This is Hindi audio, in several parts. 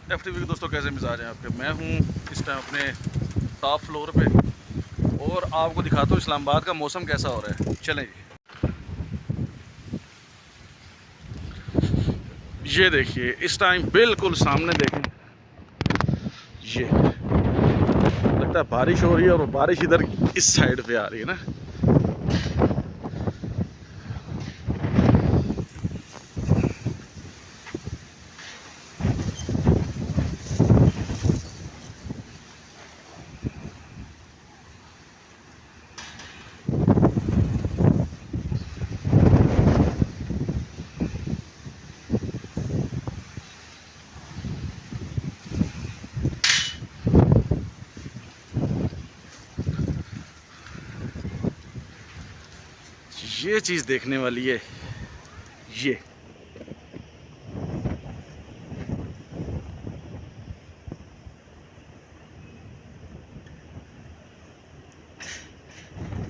FTV के दोस्तों, कैसे मिजाज हैं आपके। मैं हूं इस टाइम अपने टॉप फ्लोर पे और आपको दिखाता हूं इस्लामाबाद का मौसम कैसा हो रहा है। चलें जी, ये देखिए इस टाइम बिल्कुल सामने देखें, ये लगता है बारिश हो रही है और बारिश इधर इस साइड पे आ रही है ना। ये चीज़ देखने वाली है। ये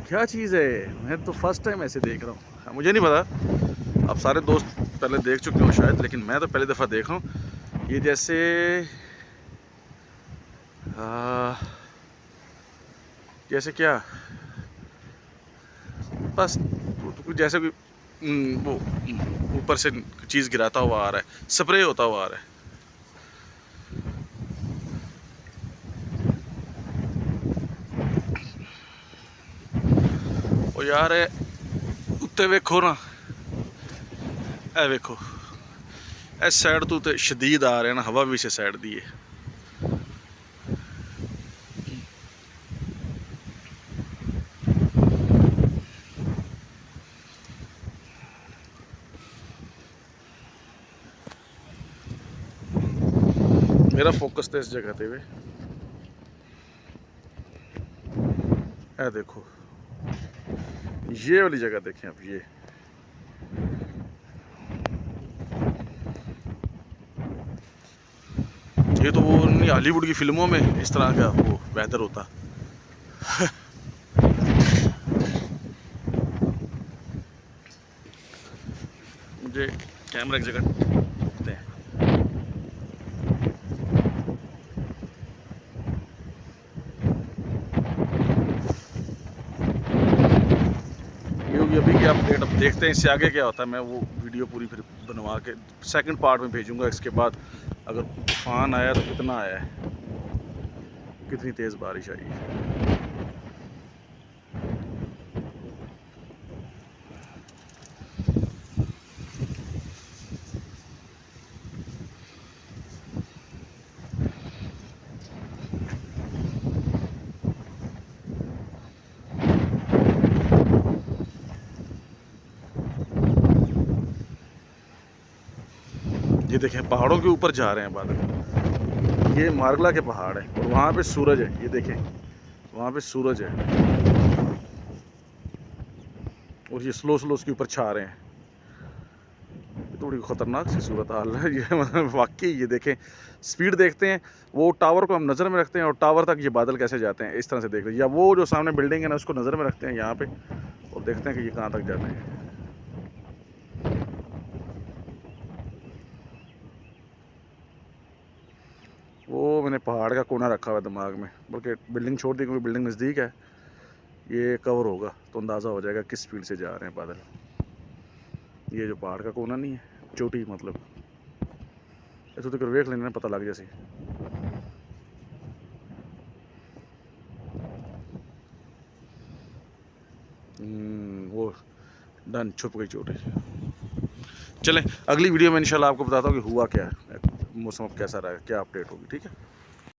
क्या चीज़ है, मैं तो फर्स्ट टाइम ऐसे देख रहा हूँ। मुझे नहीं पता, आप सारे दोस्त पहले देख चुके हो शायद, लेकिन मैं तो पहली दफ़ा देख रहा हूँ। ये जैसे जैसे क्या, बस जैसे कोई वो ऊपर से चीज़ गिराता हुआ आ रहा है, स्प्रे होता हुआ आ रहा है। ओ यार उत्ते वेखो ना, ए वेखो इस साइड तो उत्ते शदीद आ रहे हैं ना, हवा भी इस साइड दी है। मेरा फोकस था इस जगह पे वे, ए देखो ये वाली जगह देखें आप। ये तो वो नहीं, हॉलीवुड की फिल्मों में इस तरह का वो वेदर होता। मुझे कैमरा एक जगह रखते हैं। ये अभी की अपडेट, अब देखते हैं इससे आगे क्या होता है। मैं वो वीडियो पूरी फिर बनवा के सेकंड पार्ट में भेजूंगा। इसके बाद अगर तूफान आया तो कितना आया है, कितनी तेज़ बारिश आई है। ये देखें पहाड़ों के ऊपर जा रहे हैं बादल। ये मारगला के पहाड़ है और वहाँ पे सूरज है। ये देखें वहाँ पे सूरज है और ये स्लो स्लो उसके ऊपर छा रहे हैं। ये थोड़ी ख़तरनाक सी सूरत हाल है ये, मतलब वाकई। ये देखें स्पीड देखते हैं, वो टावर को हम नज़र में रखते हैं और टावर तक ये बादल कैसे जाते हैं, इस तरह से देख रहे हैं। या वो जो सामने बिल्डिंग है ना, उसको नज़र में रखते हैं यहाँ पे और देखते हैं कि ये कहाँ तक जाते हैं। वो मैंने पहाड़ का कोना रखा हुआ है दिमाग में, बल्कि बिल्डिंग छोड़ दी क्योंकि बिल्डिंग नज़दीक है। ये कवर होगा तो अंदाज़ा हो जाएगा किस स्पीड से जा रहे हैं बादल। ये जो पहाड़ का कोना नहीं है, चोटी मतलब, ऐसे तो कर वेख लेने पता लग जैसे। वो डन, छुप गई चोटी। चलें अगली वीडियो में इंशाल्लाह आपको बताता हूँ कि हुआ क्या है, मौसम कैसा रहा है, क्या अपडेट होगी। ठीक है।